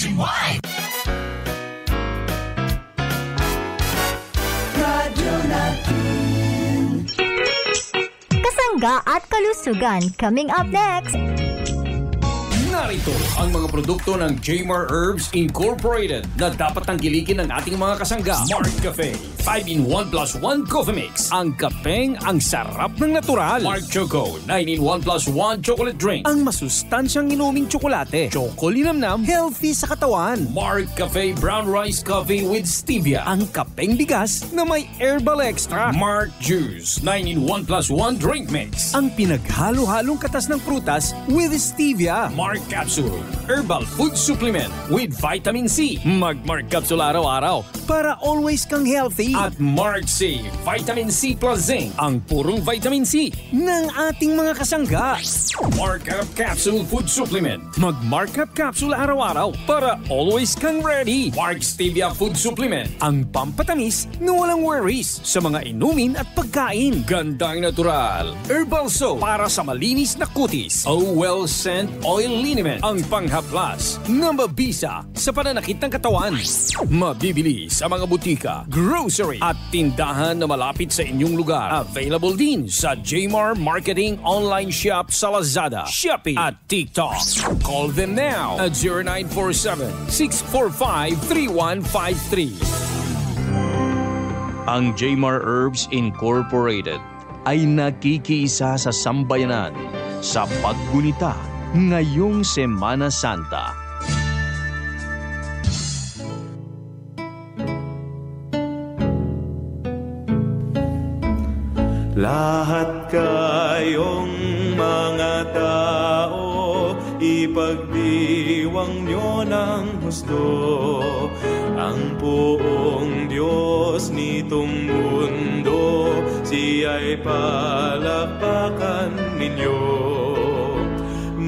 nationwide. Kasangga at kalusugan coming up next. Narito ang mga produkto ng Jmar Herbs Incorporated na dapat tangkilikin ng ating mga kasangga. Mark Cafe 5-in-1 plus 1 coffee mix. Ang kapeng ang sarap ng natural. Mark Choco 9-in-1 plus 1 chocolate drink. Ang masustansyang inuming tsokolate. Choco linamnam, healthy sa katawan. Mark Cafe Brown Rice Coffee with Stevia. Ang kapeng bigas na may herbal extra. Mark Juice 9-in-1 plus 1 drink mix. Ang pinaghalo-halong katas ng prutas with Stevia. Mark Capsule Herbal Food Supplement with Vitamin C. Mag-Mark Capsule araw-araw para always kang healthy. At Mark C Vitamin C plus Zinc. Ang purong vitamin C ng ating mga kasangga. Mark Up Capsule Food Supplement. Mag-Mark Up Capsule araw-araw para always kang ready. Mark Stevia Food Supplement. Ang pampatamis na walang worries sa mga inumin at pagkain. Gandang natural Herbal Soap para sa malinis na kutis. Well Scent Oil Liniment. Ang panghaplas na mabisa sa pananakit ng katawan. Mabibili sa mga butika, grocery at tindahan na malapit sa inyong lugar. Available din sa Jmar Marketing Online Shop sa Lazada, Shopee at TikTok. Call them now at 0947-645-3153. Ang Jmar Herbs Incorporated ay nakikiisa sa sambayanan sa paggunita ngayong Semana Santa. Lahat kayong mga tao, ipagdiwang nyo ng gusto ang buong Diyos nitong mundo, siya'y palakpakan ninyo.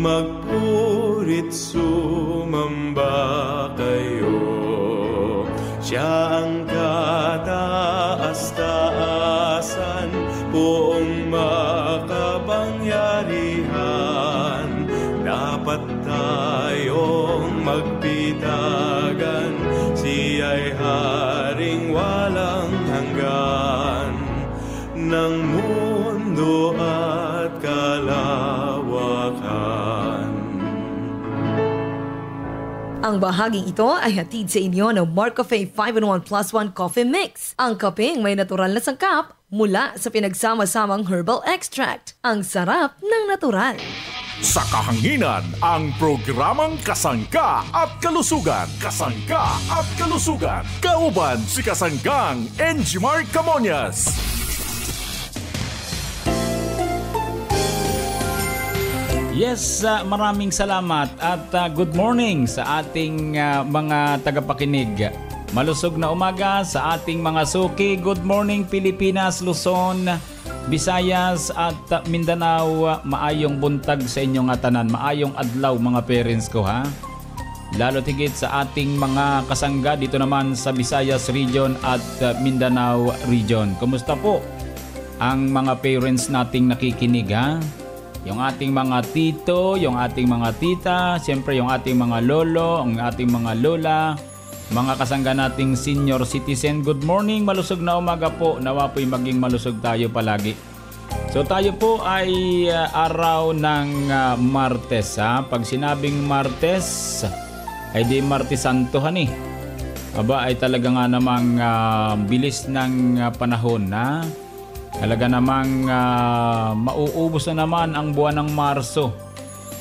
Magpurit sumamba kayo, siya ang kataas-taasan, buong makapangyarihan. Dapat tayong magpitagan, siya'y haring walang hanggan ng mundo at kalawakan. Ang bahaging ito ay hatid sa inyo ng Mark Cafe 5-in-1 plus 1 coffee mix. Ang kapeng may natural na sangkap mula sa pinagsama-samang herbal extract. Ang sarap ng natural. Sa kahanginan, ang programang Kasangga at Kalusugan. Kasangga at Kalusugan. Kauban si Kasanggang Enjimar Camonias. Yes, maraming salamat at good morning sa ating mga tagapakinig. Malusog na umaga sa ating mga suki. Good morning Pilipinas, Luzon, Visayas at Mindanao. Maayong buntag sa inyong atanan. Maayong adlaw mga parents ko ha. Lalo tigit sa ating mga kasangga dito naman sa Visayas region at Mindanao region. Kumusta po ang mga parents nating nakikinig ha? Yung ating mga tito, yung ating mga tita, siyempre yung ating mga lolo, ang ating mga lola, mga kasangga nating senior citizen. Good morning, malusog na umaga po. Nawa po'y maging malusog tayo palagi. So tayo po ay araw ng Martes ha. Pag sinabing Martes, ay di Martes Santohan eh. Aba ay talaga nga namang bilis ng panahon na. Talaga namang mauubos na naman ang buwan ng Marso.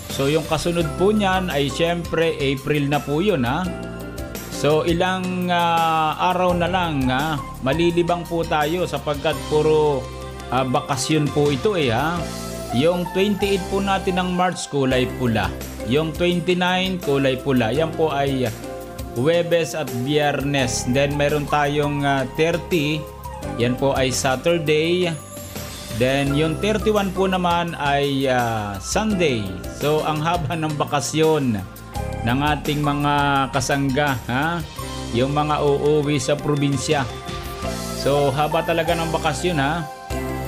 So yung kasunod po niyan ay syempre April na po yun ha. So ilang araw na lang ha, malilibang po tayo sapagkat puro bakasyon po ito eh ha. Yung 28 po natin ng March kulay pula. Yung 29 kulay pula. Yan po ay Huwebes at Biyernes. Then meron tayong 30. Yan po ay Saturday. Then yung 31 po naman ay Sunday. So ang haba ng bakasyon ng ating mga kasangga ha? Yung mga uuwi sa probinsya. So haba talaga ng bakasyon ha.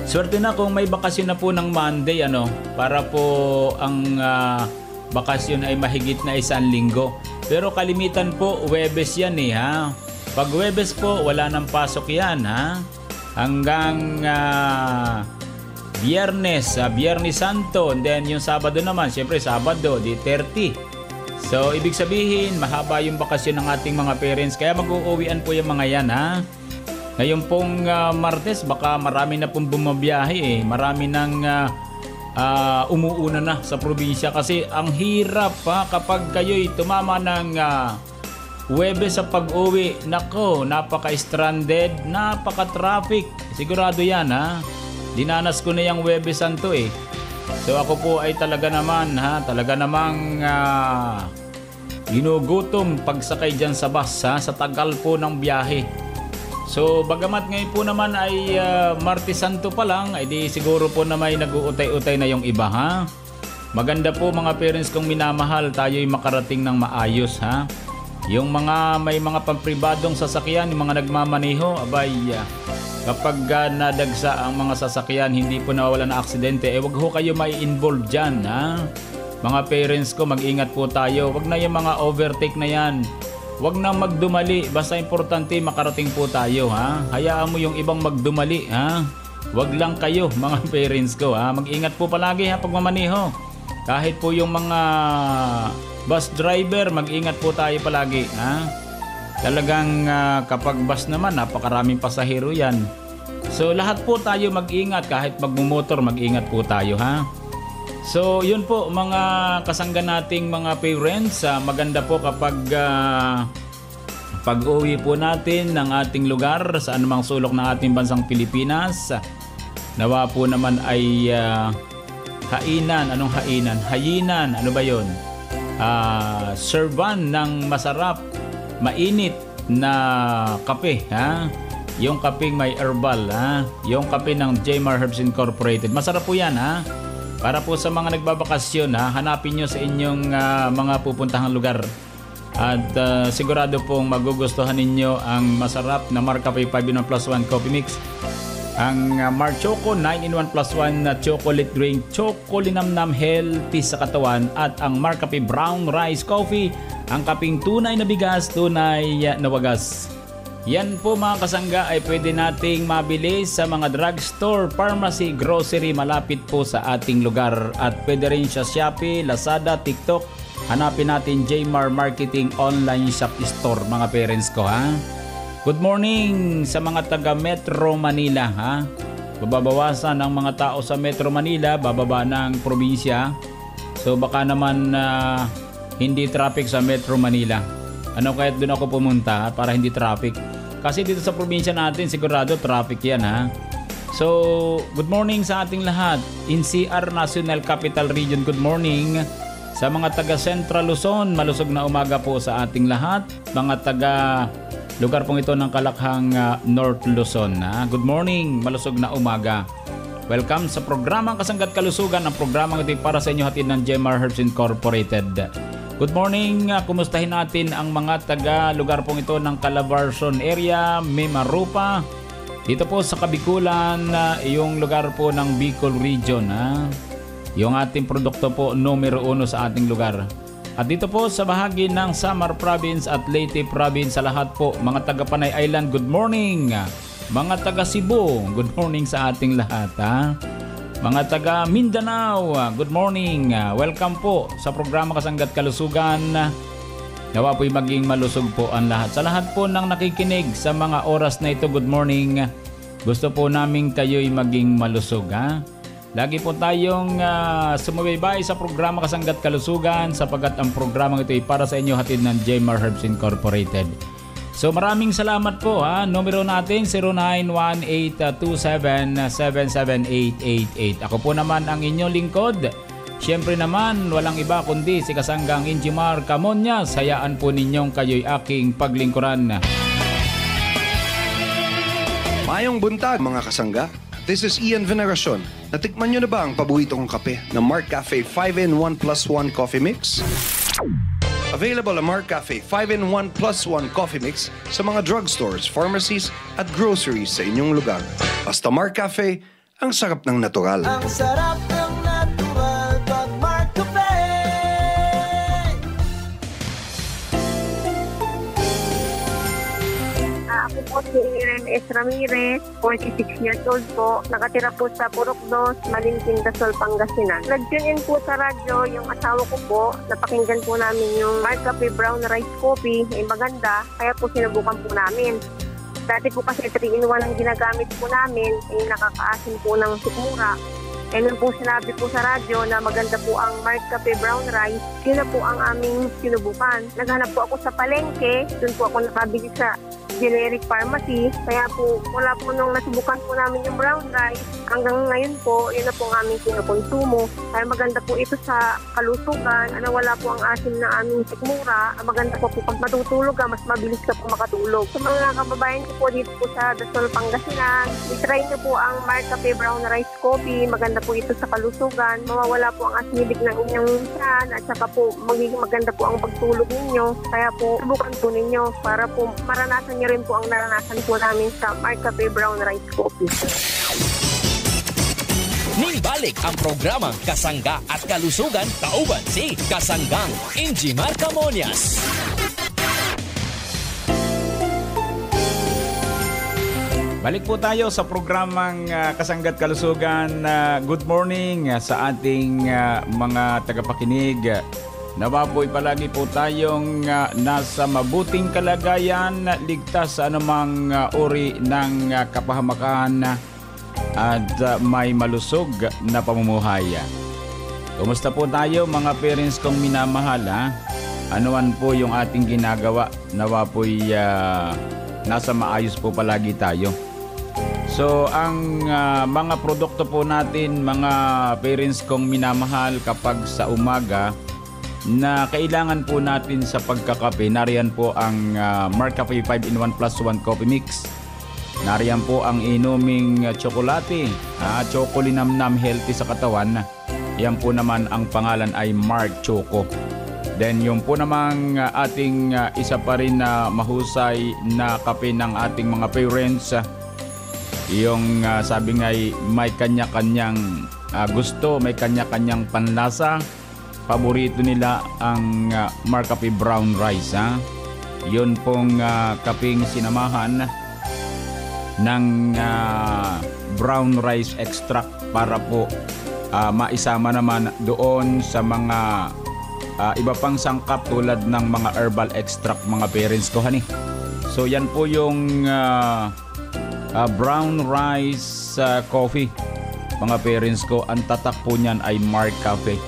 Swerte na kung may bakasyon na po ng Monday ano, para po ang bakasyon ay mahigit na 1 linggo. Pero kalimitan po, Huwebes yan ha. Pag Huwebes po, wala nang pasok yan ha. Hanggang Biyernes, Biyernes Santo. And then yung Sabado naman, syempre Sabado, di 30. So, ibig sabihin, mahaba yung bakasyon ng ating mga parents. Kaya mag-uuwian po yung mga yan ha. Ngayon pong Martes, baka marami na pong bumabiyahe Marami nang umuuna na sa probinsya. Kasi ang hirap kapag kayo'y tumama ng Huwebes sa pag-uwi. Nako, napaka-stranded, napaka-traffic. Sigurado yan Dinanas ko na yung Huwebes Santo So ako po ay talaga naman talaga namang ginugutom pagsakay dyan sa bus sa tagal po ng biyahe. So bagamat ngayon po naman ay Martes Santo pa lang, ay di siguro po na may nag-uutay-utay na yung iba Maganda po mga parents kong minamahal, tayo'y makarating ng maayos Yung mga may mga pampribadong sasakyan, yung mga nagmamaneho, abay kapag nadagsa ang mga sasakyan, hindi po nawawala ng aksidente, wag ho kayo mai-involve dyan Mga parents ko, mag-ingat po tayo. Wag na yung mga overtake na yan. Wag na magdumali, basta importante makarating po tayo Hayaan mo yung ibang magdumali Wag lang kayo mga parents ko Mag-ingat po palagi pag mamaneho. Kahit po yung mga bus driver, mag-ingat po tayo palagi Talagang kapag bus naman, napakaraming pasahero yan. So lahat po tayo mag-ingat, kahit magmumotor, mag-ingat po tayo So yun po mga kasangga nating mga parents, maganda po kapag pag-uwi po natin ng ating lugar sa anumang sulok ng ating bansang Pilipinas. Nawa po naman ay hainan, anong hainan? Hayinan, ano ba yun? Servan ng masarap, mainit na kape Yung kapeng may herbal Yung kape ng Jmar Herbs Incorporated. Masarap po yan Para po sa mga nagbabakasyon hanapin nyo sa inyong mga pupuntahang lugar. At sigurado pong magugustuhan ninyo ang masarap na Marcafe 5-in-1 plus 1 coffee mix. Ang Mar Choco 9-in-1 plus 1 na chocolate drink, chocolinamnam healthy sa katawan. At ang Marcafe Brown Rice Coffee, ang kaping tunay na bigas, tunay na wagas. Yan po mga kasangga ay pwede nating mabili sa mga drugstore, pharmacy, grocery malapit po sa ating lugar. At pwede rin sa Shopee, Lazada, TikTok. Hanapin natin Jmar Marketing Online Shop Store mga parents ko Good morning sa mga taga Metro Manila Bababawasan ang mga tao sa Metro Manila, bababa ng probinsya. So baka naman hindi traffic sa Metro Manila. Ano kaya't doon ako pumunta para hindi traffic? Kasi dito sa probinsya natin sigurado traffic yan So good morning sa ating lahat. NCR National Capital Region, good morning. Sa mga taga Central Luzon, malusog na umaga po sa ating lahat. Mga taga lugar pong ito ng Kalakhang North Luzon good morning, malusog na umaga. Welcome sa programang Kasangga't Kalusugan. Ang programang ito para sa inyo hatid ng Jmar Herbs Incorporated. Good morning, kumustahin natin ang mga taga lugar pong ito ng Calabarzon area, Mimarupa. Dito po sa Kabikulan, yung lugar po ng Bicol Region. Yung ating produkto po numero 1 sa ating lugar. At dito po sa bahagi ng Samar Province at Leyte Province, sa lahat po, mga taga Panay Island, good morning. Mga taga Cebu, good morning sa ating lahat. Mga taga Mindanao, good morning. Welcome po sa programa Kasangga't Kalusugan. Nawa po'y maging malusog po ang lahat. Sa lahat po ng nakikinig sa mga oras na ito, good morning. Gusto po namin kayo'y maging malusog. Lagi po tayong sumubaybay sa programa Kasangga't Kalusugan sapagkat ang programang ito ay para sa inyo hatid ng Jmar Herbs Incorporated. So maraming salamat po Numero natin 0918-277-77888. Ako po naman ang inyong lingkod. Siyempre naman walang iba kundi si Kasanggang Enjimar Camonias. Hayaan po ninyong kayo'y aking paglingkuran. Mayong buntag mga kasangga. This is Ian Veneracion. Natikman nyo na ba ang paborito kong kape na Marcafe 5-in-1 plus 1 coffee mix? Available ang Marcafe 5-in-1 plus 1 coffee mix sa mga drugstores, pharmacies at groceries sa inyong lugar. Basta Marcafe, ang sarap ng natural. Ang sarap ng natural pag Marcafe. Ako po si Irene S. Ramirez, 46 years old po. Nakatira po sa Purok 2, Malinting, Dasol, Pangasinan. Nag-tune in po sa radyo yung asawa ko po. Napakinggan po namin yung Mark Cafe Brown Rice Coffee. Maganda, kaya po sinubukan po namin. Dati po kasi 3-in-1 ang ginagamit po namin, nakakaasin po ng sikmura. Nung po sinabi po sa radyo na maganda po ang Mark Cafe Brown Rice, yun na po ang aming sinubukan. Naghanap po ako sa palengke, dun po ako nakabili sa generic pharmacy. Kaya po, wala po nung nasubukan po namin yung brown rice. Hanggang ngayon po, yun na po ang aming kinukonsumo. Kaya maganda po ito sa kalusugan. Wala po ang asim na aming sikmura. Maganda po pag matutulog mas mabilis ka po makatulog. Sa mga kababayan ko po dito po sa Dasol, Pangasinan, itry nyo po ang Mark Cafe Brown Rice Coffee. Maganda po ito sa kalusugan. Mawawala po ang acidic ng inyong tiyan at saka po magiging maganda po ang pagtulog ninyo. Kaya po, subukan po ninyo para po maranasan nyo rin po ang naranasan po namin sa Mark Cafe Brown Rice Coffee. Nibalik ang programang Kasangga at Kalusugan, kauban si Kasanggang Injimar Camonias. Balik po tayo sa programang Kasangga at Kalusugan. Good morning sa ating mga tagapakinig. Nawa po'y palagi po tayong nasa mabuting kalagayan, ligtas sa anumang uri ng kapahamakan at may malusog na pamumuhay. Kumusta po tayo mga parents kong minamahal? Anuman po yung ating ginagawa, nawa po'y nasa maayos po palagi tayo. So ang mga produkto po natin mga parents kong minamahal kapag sa umaga na kailangan po natin sa pagkakape, nariyan po ang Mark Cafe 5-in-1 plus 1 coffee mix. Nariyan po ang inuming tsokolate, chocolinamnam healthy sa katawan. Yan po naman ang pangalan ay Mark Choco. Then yung po namang ating isa pa rin na mahusay na kape ng ating mga parents, yung sabi nga may kanya-kanyang gusto, may kanya-kanyang panlasa. Paborito nila ang Mark Cafe Brown Rice. Yun pong kapeng sinamahan ng brown rice extract para po maisama naman doon sa mga iba pang sangkap tulad ng mga herbal extract mga parents ko honey. So yan po yung brown rice coffee mga parents ko. Ang tatak po niyan ay Mark Cafe.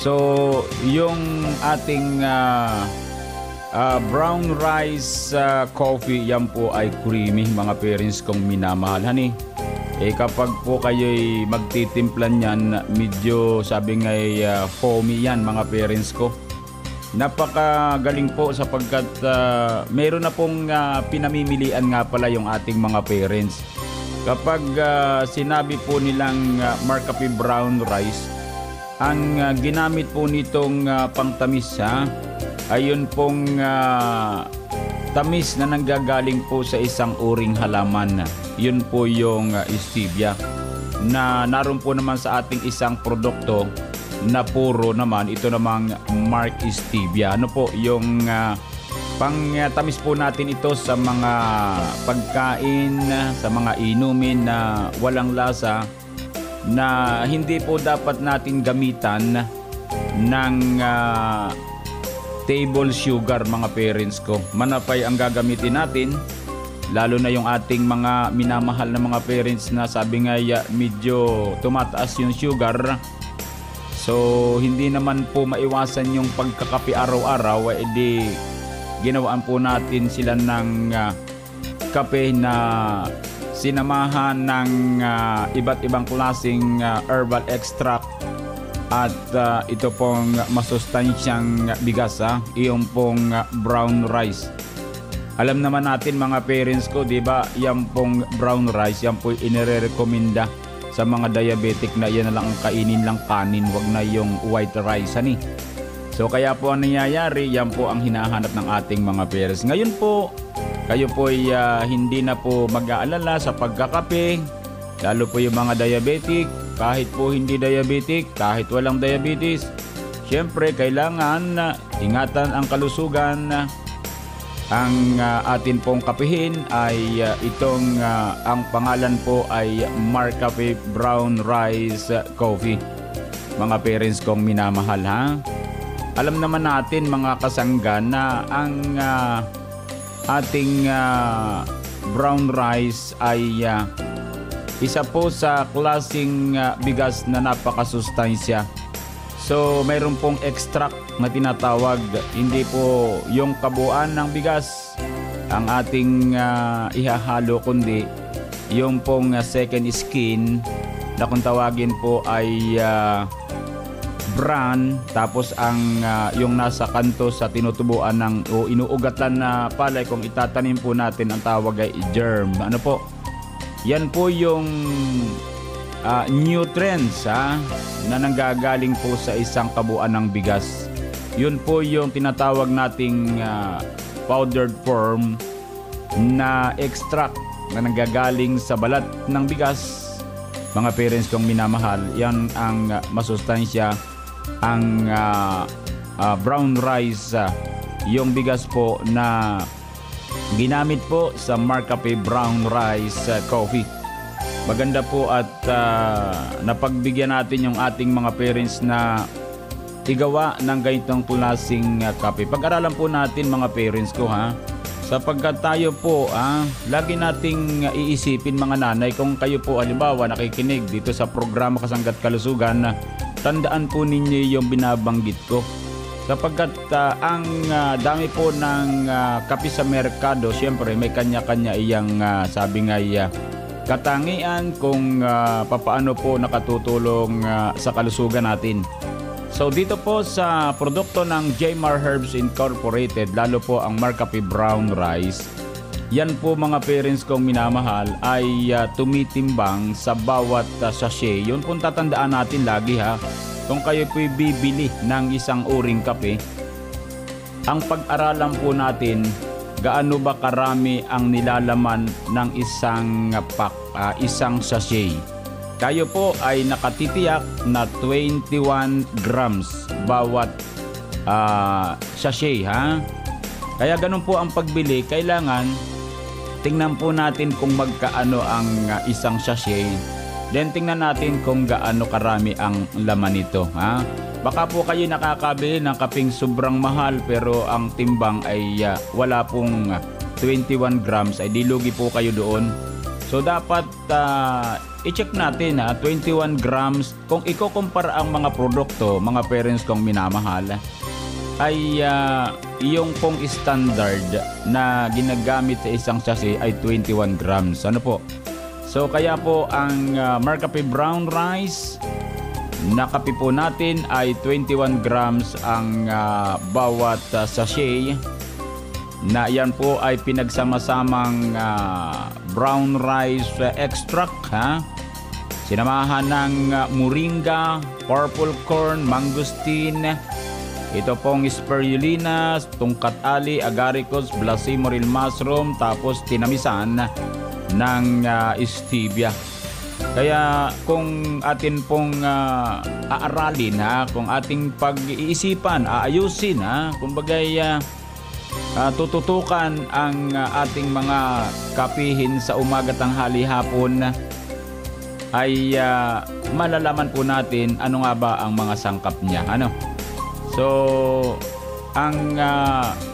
So yung ating brown rice coffee, yan po ay creamy mga parents kong minamahal honey. Kapag po kayo'y magtitimplan yan, medyo sabi nga foamy yan mga parents ko. Napakagaling po sapagkat meron na pong pinamimilian nga pala yung ating mga parents. Kapag sinabi po nilang Mark Cafe Brown Rice, ang ginamit po nitong pangtamis ayun pong tamis na nanggagaling po sa isang uring halaman. Yun po yung stevia na naroon po naman sa ating isang produkto na puro naman ito namang Mark Stevia. Ano po yung pangtamis po natin ito sa mga pagkain, sa mga inumin na walang lasa, na hindi po dapat natin gamitan ng table sugar mga parents ko. Manapay ang gagamitin natin, lalo na yung ating mga minamahal na mga parents na sabi nga medyo tumataas yung sugar. So hindi naman po maiwasan yung pagkakape araw-araw, edi ginawaan po natin sila ng kape na sinamahan ng iba't ibang klaseng herbal extract at ito pong masustansyang bigas, iyong pong brown rice. Alam naman natin mga parents ko, di ba, yan pong brown rice, yan po inirekomenda sa mga diabetic na yan na lang ang kainin lang kanin, wag na yung white rice honey. So kaya po ang nangyayari, yan po ang hinahanap ng ating mga parents. Ngayon po, kayo po ay hindi na po mag-aalala sa pagkakape, lalo po yung mga diabetic, kahit po hindi diabetic, kahit walang diabetes. Siyempre, kailangan ingatan ang kalusugan. Ang atin pong kapihin ay itong ang pangalan po ay Mark Cafe Brown Rice Coffee. Mga parents kong minamahal, ha? Alam naman natin mga kasangga na ang ating brown rice ay isa po sa klaseng bigas na napakasustansya. So mayroon pong extract na tinatawag, hindi po yung kabuuan ng bigas ang ating ihahalo, kundi yung pong second skin na kung tawagin po ay bran, tapos ang yung nasa kanto sa tinutubuan ng o inuugatan na palay, kung itatanim po natin ang tawag ay germ. Ano po? Yan po yung nutrients na nanggagaling po sa isang kabuuan ng bigas. Yun po yung tinatawag nating powdered form na extract na nanggagaling sa balat ng bigas. Mga parents kong minamahal, yan ang masustansya, ang brown rice, yung bigas po na ginamit po sa Mark Cafe Brown Rice Coffee. Maganda po at napagbigyan natin yung ating mga parents na igawa ng ganitong klaseng kape. Pag-aralan po natin mga parents ko, ha, sapagkat tayo po lagi nating iisipin mga nanay, kung kayo po halimbawa nakikinig dito sa programa Kasangga't Kalusugan, tandaan po ninyo yung binabanggit ko. Sapagkat ang dami po ng kape sa merkado, siyempre may kanya-kanya iyang sabi nga katangian kung papaano po nakatutulong sa kalusugan natin. So dito po sa produkto ng Jmar Herbs Incorporated, lalo po ang Mark Cafe Brown Rice, yan po mga parents kong minamahal ay tumitimbang sa bawat sachet. Yun po tatandaan natin lagi, ha. Kung kayo po bibili ng isang uring kape, ang pag-aralan po natin gaano ba karami ang nilalaman ng isang pack, isang sachet. Tayo po ay nakatitiyak na 21 grams bawat sachet, ha. Kaya ganun po ang pagbili, kailangan tingnan po natin kung magkaano ang isang sachet. Then tingnan natin kung gaano karami ang laman nito, ha. Baka po kayo nakakabili ng kapeng sobrang mahal pero ang timbang ay wala pong 21 grams, ay dilugi po kayo doon. So dapat i-check natin, 21 grams. Kung ikukumpara ang mga produkto, mga parents kong minamahal, ay yung pong standard na ginagamit sa isang sachet ay 21 grams. Ano po? So kaya po ang Mark Cafe Brown Rice na kape po natin ay 21 grams ang bawat sachet, na yan po ay pinagsama-samang brown rice extract, ha. Sinamahan ng moringa, purple corn, mangosteen, ito pong spirulina, tungkat ali, agaricus, blacimoril mushroom, tapos tinamisan ng stevia. Kaya kung atin pong aaralin, ha, kung ating pag-iisipan, aayusin, ha, kumbagay tututukan ang ating mga kapihin sa umaga, tanghali, hapon, ay malalaman po natin ano nga ba ang mga sangkap niya, ano. So ang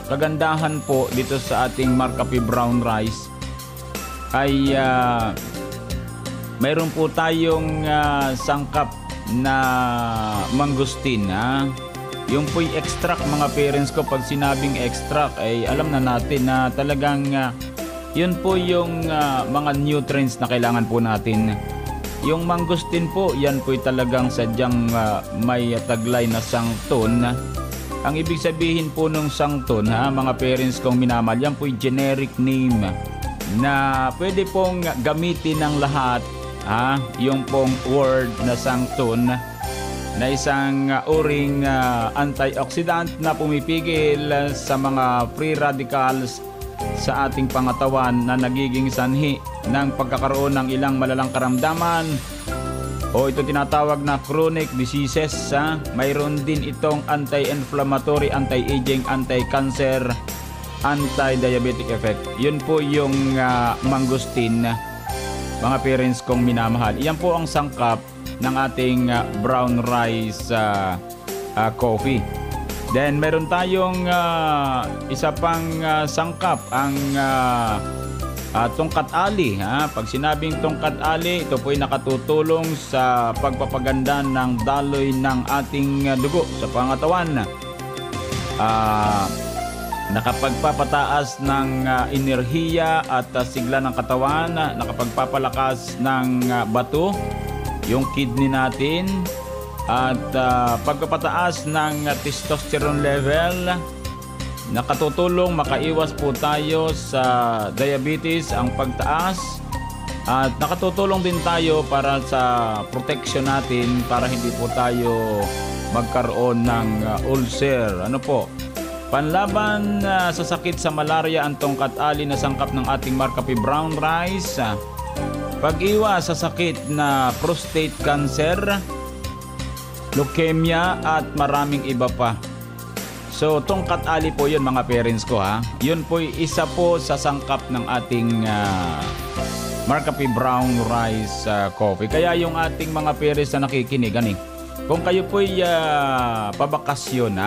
kagandahan po dito sa ating Mark Cafe Brown Rice ay mayroon po tayong sangkap na mangosteen, ha. Yung po'y extract, mga parents ko, pag sinabing extract ay alam na natin na talagang yun po yung mga nutrients na kailangan po natin. Yung mangosteen po, yan po'y talagang sadyang may taglay na sangton. Ang ibig sabihin po nung sangton, ha, mga parents kong minamahal, yan po'y generic name na pwede pong gamitin ng lahat, ha, yung pong word na sangton, na isang uring antioxidant na pumipigil sa mga free radicals sa ating pangatawan na nagiging sanhi ng pagkakaroon ng ilang malalang karamdaman o ito tinatawag na chronic diseases, ha? Mayroon din itong anti-inflammatory, anti-aging, anti-cancer, anti-diabetic effect. Yun po yung mangosteen, mga parents kong minamahal. Iyan po ang sangkap ng ating brown rice coffee. Then meron tayong isa pang sangkap, ang tungkat ali. Pag sinabing tungkat ali, ito po ay nakatutulong sa pagpapaganda ng daloy ng ating dugo sa pangatawan. Nakapagpapataas ng enerhiya at sigla ng katawan, nakapagpapalakas ng bato, yung kidney natin, at pagpapataas ng testosterone level. Nakatutulong makaiwas po tayo sa diabetes, ang pagtaas, at nakatutulong din tayo para sa protection natin para hindi po tayo magkaroon ng ulcer. Ano po? Panlaban sa sakit sa malaria ang tungkat ali na sangkap ng ating Marcafe Brown Rice. Pag-iwas sa sakit na prostate cancer, leukemia at maraming iba pa. So, tungkat ali po yun mga parents ko ha. Yun po isa po sa sangkap ng ating Marcafe Brown Rice Coffee. Kaya yung ating mga parents na nakikinig, kung kayo po'y pabakasyon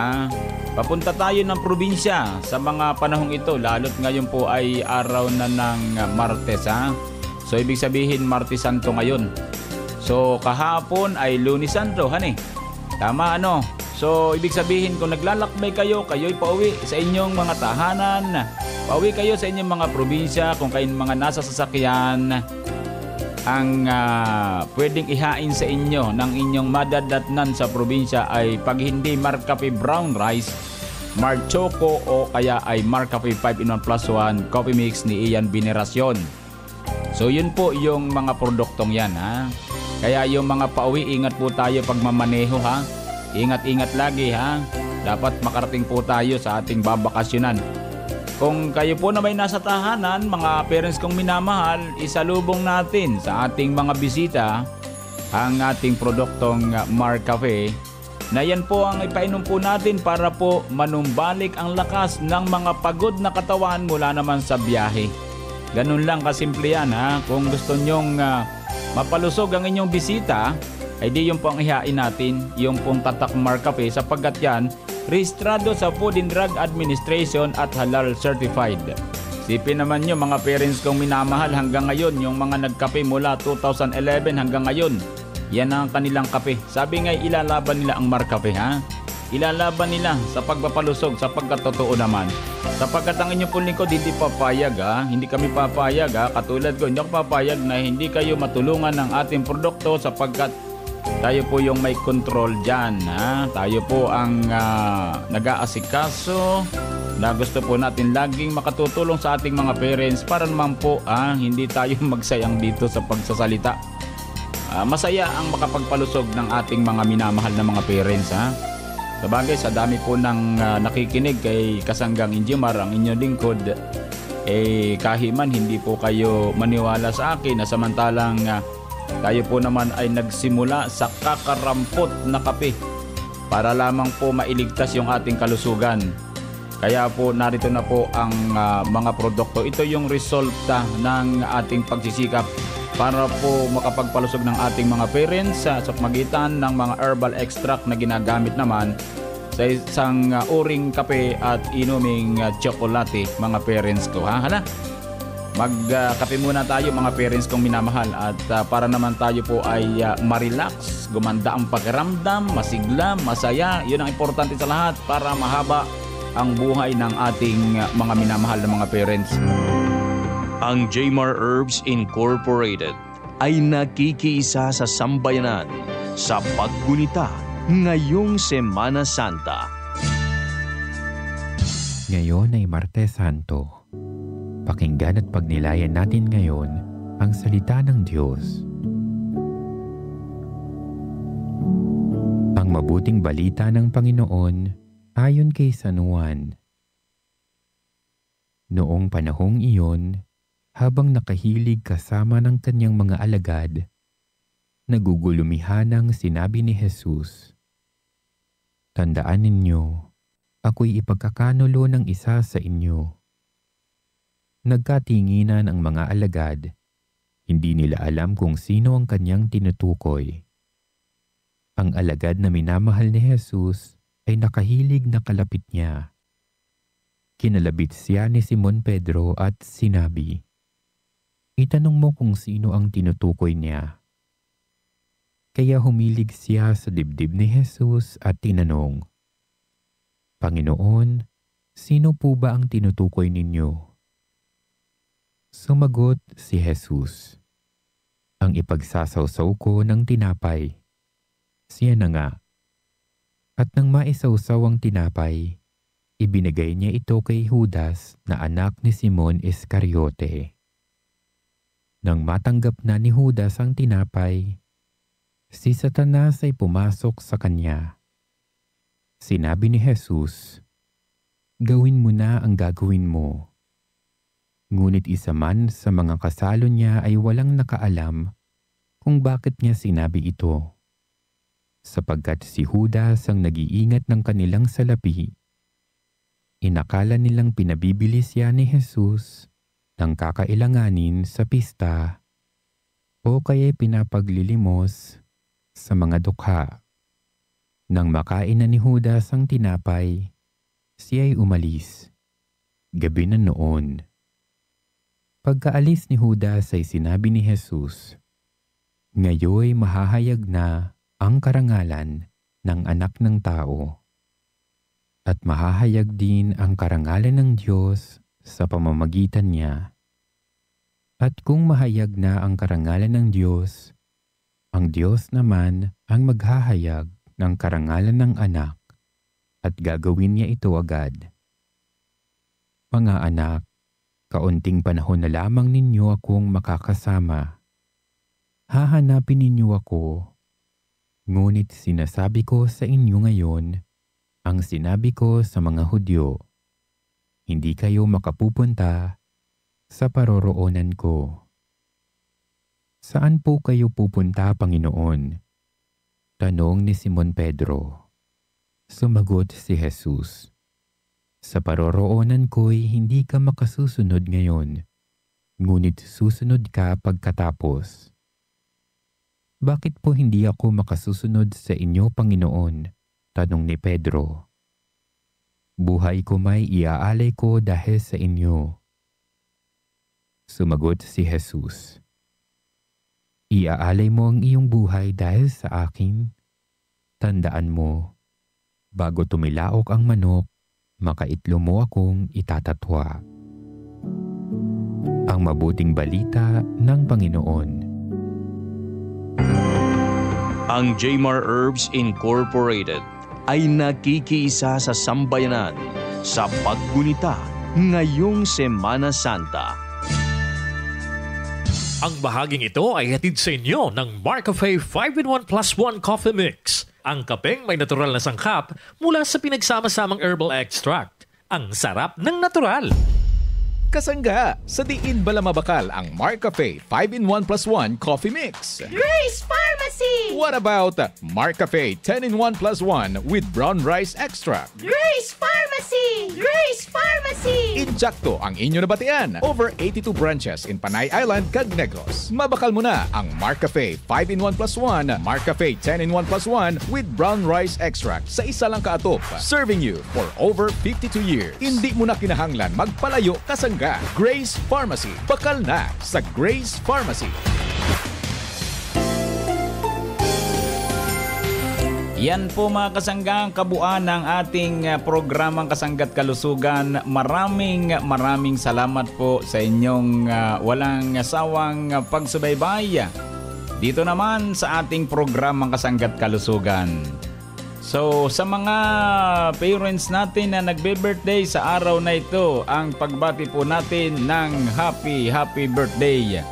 papunta tayo ng probinsya sa mga panahong ito, lalo't ngayon po ay araw na ng Martes So ibig sabihin Martes Santo ngayon. So kahapon ay Lunes Santo, Tama So ibig sabihin kung naglalakbay kayo, kayo'y pauwi sa inyong mga tahanan, pauwi kayo sa inyong mga probinsya, kung kayong mga nasa sasakyan, ang pwedeng ihain sa inyo ng inyong madadatnan sa probinsya ay pag hindi Marcafe Brown Rice, Marc Choco o kaya ay Marcafe 5-in-1 plus 1 coffee mix ni Ian Veneracion. So yun po yung mga produktong yan Kaya yung mga pauwi, ingat po tayo pag mamaneho Ingat-ingat lagi Dapat makarating po tayo sa ating babakasyonan. Kung kayo po na may nasa tahanan, mga parents kong minamahal, isalubong natin sa ating mga bisita ang ating produktong Marcafe na yan po ang ipainom po natin para po manumbalik ang lakas ng mga pagod na katawan mula naman sa biyahe. Ganun lang kasimple yan Kung gusto nyong mapalusog ang inyong bisita, ay di yung po ang ihain natin, yung pong tatak Marcafe, sapagkat yan rehistrado sa Food and Drug Administration at halal certified. Sipin naman nyo mga parents kong minamahal, hanggang ngayon yung mga nagkape mula 2011 hanggang ngayon, yan ang kanilang kape. Sabi nga ilalaban nila ang Marcafe Ilalaban nila sa pagpapalusog, sapagkat totoo naman. Sapagkat ang inyong pong lingkod hindi papayag hindi kami papayag katulad ko, hindi ako papayag na hindi kayo matulungan ng ating produkto, sapagkat tayo po yung may control dyan Tayo po ang nag-aasikaso na gusto po natin laging makatutulong sa ating mga parents para naman po hindi tayo magsayang dito sa pagsasalita. Masaya ang makapagpalusog ng ating mga minamahal na mga parents Sabagay, sa dami po ng nakikinig kay Kasanggang Injimar, ang inyong lingkod, kahiman hindi po kayo maniwala sa akin na samantalang tayo po naman ay nagsimula sa kakarampot na kape para lamang po mailigtas yung ating kalusugan. Kaya po narito na po ang mga produkto. Ito yung resulta ng ating pagsisikap para po makapagpalusog ng ating mga parents sa pagitan ng mga herbal extract na ginagamit naman sa isang uring kape at inuming tsokolate, mga parents ko. Magkape muna tayo mga parents kong minamahal, at para naman tayo po ay marilax, gumanda ang pakiramdam, masigla, masaya. Yun ang importante sa lahat para mahaba ang buhay ng ating mga minamahal na mga parents. Ang Jmar Herbs Incorporated ay nakikiisa sa sambayanan sa paggunita ngayong Semana Santa. Ngayon ay Martes Santo. Pakinggan at pagnilayan natin ngayon ang salita ng Diyos. Ang mabuting balita ng Panginoon ayon kay San Juan. Noong panahong iyon, habang nakahilig kasama ng kanyang mga alagad, nagugulumihanang sinabi ni Jesus, "Tandaan ninyo, ako'y ipagkakanulo ng isa sa inyo." Nagkatinginan ang mga alagad. Hindi nila alam kung sino ang kanyang tinutukoy. Ang alagad na minamahal ni Jesus ay nakahilig na kalapit niya. Kinalabit siya ni Simon Pedro at sinabi, "Itanong mo kung sino ang tinutukoy niya." Kaya humilig siya sa dibdib ni Jesus at tinanong, "Panginoon, sino po ba ang tinutukoy ninyo?" Sumagot si Jesus, "Ang ipagsasawsaw ko ng tinapay. Siya na nga." At nang maisawsaw ang tinapay, ibinigay niya ito kay Judas na anak ni Simon Iscariote. Nang matanggap na ni Judas ang tinapay, si Satanas ay pumasok sa kanya. Sinabi ni Jesus, "Gawin mo na ang gagawin mo." Ngunit isa man sa mga kasalo niya ay walang nakaalam kung bakit niya sinabi ito. Sapagkat si Judas ang nag-iingat ng kanilang salapi, inakala nilang pinabibili siya ni Jesus ng kakailanganin sa pista o kaya pinapaglilimos sa mga dukha. Nang makain na ni Judas ang tinapay, siya ay umalis. Gabi na noon. Pagkaalis ni Judas ay sinabi ni Jesus, "Ngayoy mahahayag na ang karangalan ng anak ng tao, at mahahayag din ang karangalan ng Diyos sa pamamagitan niya. At kung mahayag na ang karangalan ng Diyos, ang Diyos naman ang maghahayag ng karangalan ng anak at gagawin niya ito agad. Mga anak, kaunting panahon na lamang ninyo akong makakasama. Hahanapin ninyo ako, ngunit sinasabi ko sa inyo ngayon ang sinabi ko sa mga Hudyo. Hindi kayo makapupunta sa paroroonan ko." "Saan po kayo pupunta, Panginoon?" tanong ni Simon Pedro. Sumagot si Jesus, "Sa paroroonan ko'y hindi ka makasusunod ngayon, ngunit susunod ka pagkatapos." "Bakit po hindi ako makasusunod sa inyo, Panginoon?" tanong ni Pedro. "Buhay ko may iaalay ko dahil sa inyo." Sumagot si Jesus, "Iaalay mo ang iyong buhay dahil sa akin? Tandaan mo, bago tumilaok ang manok, makaitlo mo akong itatatwa." Ang mabuting balita ng Panginoon. Ang Jmar Herbs Incorporated ay nakikiisa sa sambayanan sa paggunita ngayong Semana Santa. Ang bahaging ito ay hatid sa inyo ng MarCafe 5-in-1 Plus 1 Coffee Mix. Ang kapeng may natural na sangkap mula sa pinagsama-samang herbal extract. Ang sarap ng natural. Kasangga, sa diin bala mabakal ang MarCafe 5-in-1 Plus 1 Coffee Mix. Grace Pharmacy! What about MarCafe 10-in-1 Plus 1 with brown rice extract? Grace Pharmacy! Grace Pharmacy! Injakto ang inyo nabatian. Over 82 branches in Panay Island, Cag Negros. Mabakal mo na ang MarCafe 5-in-1 Plus 1, MarCafe 10-in-1 Plus 1 with brown rice extract sa isa lang kaatop. Serving you for over 52 years. Hindi mo na kinahanglan magpalayo kasangga. Grace Pharmacy. Bakal na sa Grace Pharmacy. Yan po mga kasanggang kabuuan ng ating programang Kasangga't Kalusugan. Maraming salamat po sa inyong walang sawang pagsubaybay dito naman sa ating programang Kasangga't Kalusugan. So sa mga parents natin na nagbe-birthday sa araw na ito, ang pagbati po natin ng happy birthday.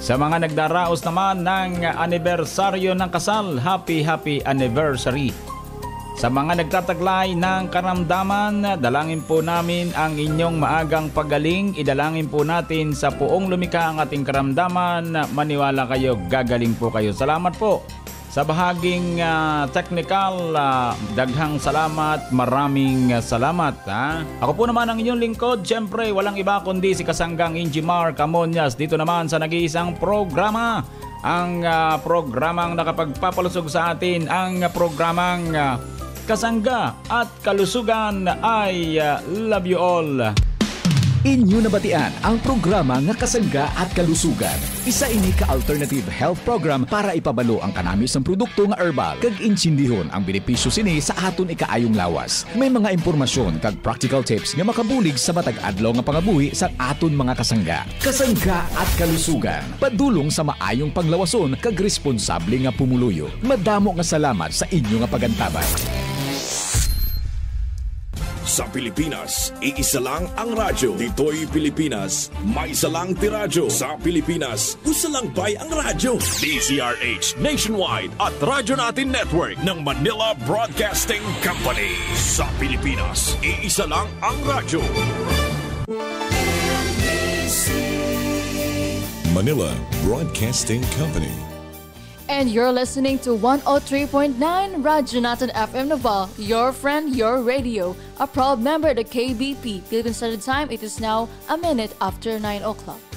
Sa mga nagdaraos naman ng anibersaryo ng kasal, happy anniversary. Sa mga nagtataglay ng karamdaman, dalangin po namin ang inyong maagang paggaling. Idalangin po natin sa Poong lumikha ang ating karamdaman. Maniwala kayo, gagaling po kayo. Salamat po Sa bahaging technical, daghang salamat, maraming salamat. Ako po naman ang inyong lingkod, siyempre walang iba kundi si Kasanggang Injimar Camonias. Dito naman sa nag-iisang programa, ang programang nakapagpapalusog sa atin, ang programang Kasangga at Kalusugan. I love you all. Inyo nabatian ang programa nga Kasangga at Kalusugan. Isa ini ka-alternative health program para ipabalo ang kanamis ng produkto nga herbal kag insindihon ang benepisyo sini sa aton ikaayong lawas. May mga impormasyon kag practical tips nga makabulig sa matag adlaw nga pangabuhi sa aton mga kasangga. Kasangga at Kalusugan, padulong sa maayong panglawason kag responsable nga pumuluyo. Madamo nga salamat sa inyo nga pagantabay. Sa Pilipinas, iisa lang ang radyo. Dito'y Pilipinas, may isa lang tiradyo. Sa Pilipinas, usa lang bay ang radyo. DZRH Nationwide at Radyo Natin Network ng Manila Broadcasting Company. Sa Pilipinas, iisa lang ang radyo. Manila Broadcasting Company. And you're listening to 103.9 Radyo Natin FM Naval, your friend, your radio. A proud member of the KBP. Philippine Standard Time, it is now a minute after 9 o'clock.